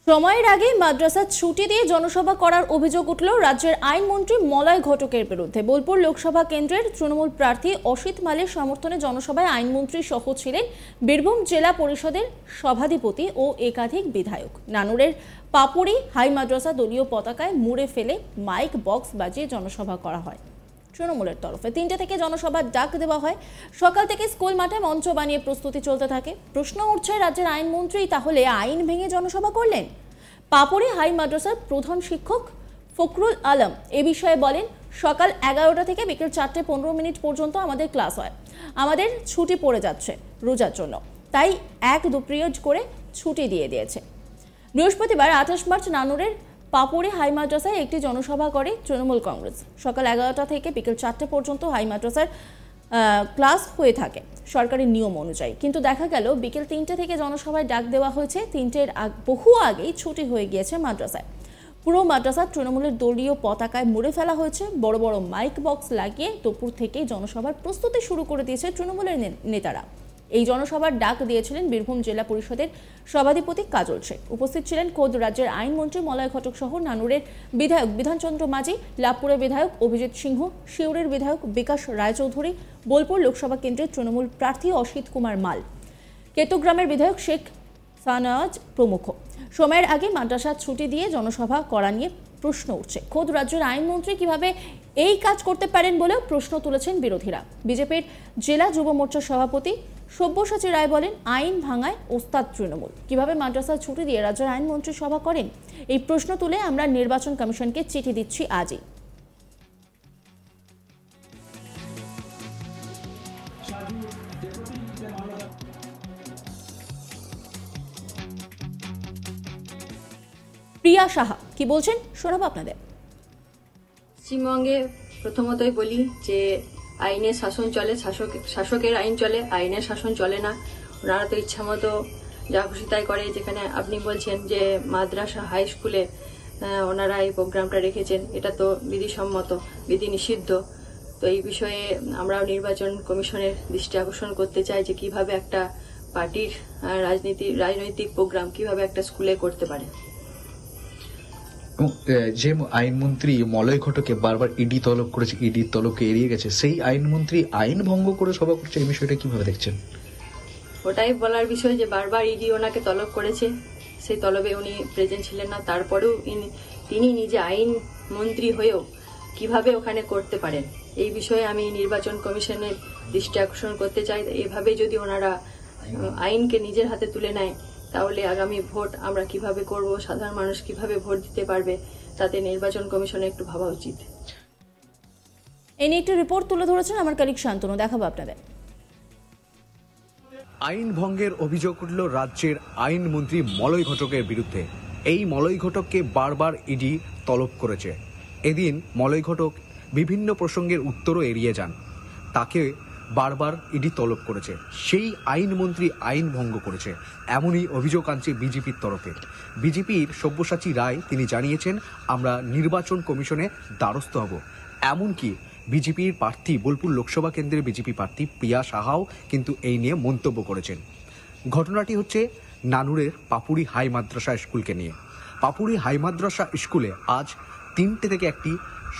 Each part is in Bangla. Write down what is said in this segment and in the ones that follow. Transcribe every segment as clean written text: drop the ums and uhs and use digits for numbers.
সময়ের আগে মাদ্রাসা ছুটি দিয়ে জনসভা করার অভিযোগ উঠল রাজ্যের আইনমন্ত্রী মলয় ঘটকের বিরুদ্ধে। বোলপুর লোকসভা কেন্দ্রের তৃণমূল প্রার্থী অসিত মালের সমর্থনে জনসভায় আইনমন্ত্রী সহ ছিলেন বীরভূম জেলা পরিষদের সভাধিপতি ও একাধিক বিধায়ক। নানুরের পাপুড়ি হাই মাদ্রাসা দলীয় পতাকায় মুড়ে ফেলে মাইক বক্স বাজিয়ে জনসভা করা হয়। তৃণমূলের তরফে ৩টে থেকে জনসভার ডাক দেওয়া হয়। সকাল থেকে স্কুল মাঠে মঞ্চ বানিয়ে প্রস্তুতি চলতে থাকে। প্রশ্ন উঠছে, রাজ্যের আইনমন্ত্রী তাহলে আইন ভেঙে জনসভা করলেন? পাপুড়ি হাই মাদ্রাসার প্রধান শিক্ষক ফখরুল আলম এ বিষয়ে বলেন, সকাল 11টা থেকে বিকেল 4টে 15 পর্যন্ত আমাদের ক্লাস হয়। আমাদের ছুটি পড়ে যাচ্ছে রোজার জন্য, তাই 1-2 পিরিয়ড করে ছুটি দিয়ে দিয়েছে। বৃহস্পতিবার 28 মার্চ নানুরের পাপুড়ি হাই মাদ্রাসায় একটি জনসভা করে তৃণমূল কংগ্রেস। সকাল 11টা থেকে বিকেল 4টে পর্যন্ত হাই মাদ্রাসার ক্লাস হয়ে থাকে সরকারি নিয়ম অনুযায়ী, কিন্তু দেখা গেল বিকেল 3টে থেকে জনসভায় ডাক দেওয়া হয়েছে। 3টের বহু আগেই ছুটি হয়ে গিয়েছে মাদ্রাসায়। পুরো মাদ্রাসার তৃণমূলের দলীয় পতাকায় মুড়ে ফেলা হয়েছে। বড় বড় মাইক বক্স লাগিয়ে দুপুর থেকেই জনসভার প্রস্তুতি শুরু করে দিয়েছে তৃণমূলের নেতারা। এই জনসভার ডাক দিয়েছিলেন বীরভূম জেলা পরিষদের সভাধিপতি কাজল শেখ। উপস্থিত ছিলেন খোদ রাজ্যের আইনমন্ত্রী মলয় ঘটক সহ নানুরের বিধায়ক বিধানচন্দ্র মাঝি, লাভপুরের বিধায়ক অভিজিৎ সিংহ, শিউরের বিধায়ক বিকাশ রায়চৌধুরী, বোলপুর লোকসভা কেন্দ্রের তৃণমূল প্রার্থী অসিত কুমার মাল, কেতুগ্রামের বিধায়ক শেখ সানাজ প্রমুখ। সময়ের আগে মাদ্রাসা ছুটি দিয়ে জনসভা করা নিয়ে প্রশ্ন উঠছে। খোদ রাজ্যের আইনমন্ত্রী কিভাবে এই কাজ করতে পারেন বলেও প্রশ্ন তুলেছেন বিরোধীরা। বিজেপির জেলা যুব মোর্চার সভাপতি সব্যসাচী রায় বলেন, আইন ভাঙায় ওস্তাদ তৃণমূল। কিভাবে মাদ্রাসা ছুটি দিয়ে রাজ্যের আইনমন্ত্রী সভা করেন? এই প্রশ্ন তুলে আমরা নির্বাচন কমিশনকে চিঠি দিচ্ছি আজই। প্রিয়া সাহা কি বলছেন শোনাবো আপনাদের। পশ্চিমবঙ্গে প্রথমতই বলি যে আইনের শাসন চলে, শাসকের আইন চলে, আইনের শাসন চলে না। ওনারা তো ইচ্ছা মতো যা খুশি তাই করে। যেখানে আপনি বলছেন যে মাদ্রাসা হাই স্কুলে ওনারা এই প্রোগ্রামটা রেখেছেন, এটা তো বিধিসম্মত, বিধি নিষিদ্ধ। তো এই বিষয়ে আমরা নির্বাচন কমিশনের দৃষ্টি আকর্ষণ করতে চাই যে কিভাবে একটা পার্টির রাজনৈতিক প্রোগ্রাম কিভাবে একটা স্কুলে করতে পারে। যে আইনমন্ত্রী মলয় ঘটকে বারবার ইডি তলব করেছে, ইডির তলবকে এড়িয়ে গেছে, সেই আইনমন্ত্রী আইন ভঙ্গ করে সভা করছে, এই বিষয়টা কিভাবে দেখছেন? ওটাই বলার বিষয় যে বারবার ইডি ওনাকে তলব করেছে, সেই তলবে উনি প্রেজেন্ট ছিলেন না। তারপরেও তিনি নিজে আইন মন্ত্রী হয়েও কিভাবে ওখানে করতে পারেন, এই বিষয়ে আমি নির্বাচন কমিশনের দৃষ্টি আকর্ষণ করতে চাই। এভাবে যদি ওনারা আইনকে নিজের হাতে তুলে নেয়, তাহলে আগামী ভোট আমরা কিভাবে করব, সাধারণ মানুষ কিভাবে ভোট দিতে পারবে, তাতে নির্বাচন কমিশনে একটু ভাবা উচিত। এই নিয়ে একটি রিপোর্ট তুলে ধরেছেন আমার কলিগ শান্তনু, দেখাবো আপনাদের। আইন ভঙ্গের অভিযোগ উঠল রাজ্যের আইনমন্ত্রী মলয় ঘটকের বিরুদ্ধে। এই মলয় ঘটককে বারবার ইডি তলব করেছে। এদিন মলয় ঘটক বিভিন্ন প্রসঙ্গের উত্তরও এড়িয়ে যান, তাকে বারবার ইডি তলব করেছে। সেই আইনমন্ত্রী আইন ভঙ্গ করেছে, এমনই অভিযোগ আনছে বিজেপির তরফে। বিজেপির সব্যসাচী রায় তিনি জানিয়েছেন, আমরা নির্বাচন কমিশনে দ্বারস্থ হব। এমনকি বিজেপির প্রার্থী, বোলপুর লোকসভা কেন্দ্রের বিজেপি প্রার্থী প্রিয়া সাহাও কিন্তু এই নিয়ে মন্তব্য করেছেন। ঘটনাটি হচ্ছে নানুরের পাপুড়ি হাই মাদ্রাসা স্কুলকে নিয়ে। পাপুড়ি হাই মাদ্রাসা স্কুলে আজ 3টে থেকে একটি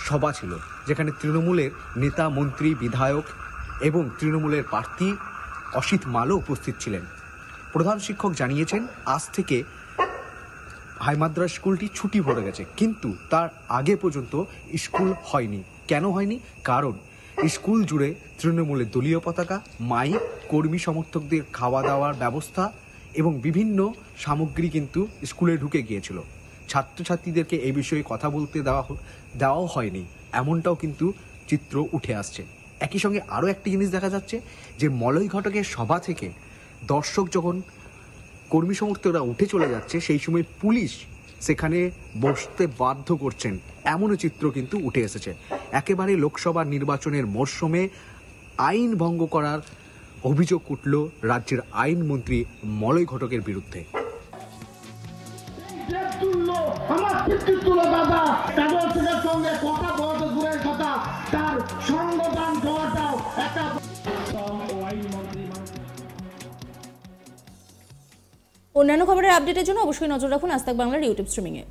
সভা ছিল, যেখানে তৃণমূলের নেতা, মন্ত্রী, বিধায়ক এবং তৃণমূলের প্রার্থী অসিত মালও উপস্থিত ছিলেন। প্রধান শিক্ষক জানিয়েছেন, আজ থেকে হাই মাদ্রাসা স্কুলটি ছুটি পড়ে গেছে, কিন্তু তার আগে পর্যন্ত স্কুল হয়নি। কেন হয়নি? কারণ স্কুল জুড়ে তৃণমূলের দলীয় পতাকা, মাইক, কর্মী সমর্থকদের খাওয়া দাওয়ার ব্যবস্থা এবং বিভিন্ন সামগ্রী কিন্তু স্কুলে ঢুকে গিয়েছিল। ছাত্রছাত্রীদেরকে এই বিষয়ে কথা বলতে দেওয়াও হয়নি, এমনটাও কিন্তু চিত্র উঠে আসছে। একই সঙ্গে আরও একটি জিনিস দেখা যাচ্ছে যে মলয় ঘটকের সভা থেকে দর্শক যখন কর্মী সমর্থকরা উঠে চলে যাচ্ছে, সেই সময় পুলিশ সেখানে বসতে বাধ্য করছেন, এমনও চিত্র কিন্তু উঠে এসেছে। একেবারে লোকসভা নির্বাচনের মরশুমে আইন ভঙ্গ করার অভিযোগ উঠল রাজ্যের আইনমন্ত্রী মলয় ঘটকের বিরুদ্ধে। অন্যান্য খবরের আপডেটের জন্য অবশ্যই নজর রাখুন আজ তাক বাংলার ইউটিউব স্ট্রিমিংয়ে।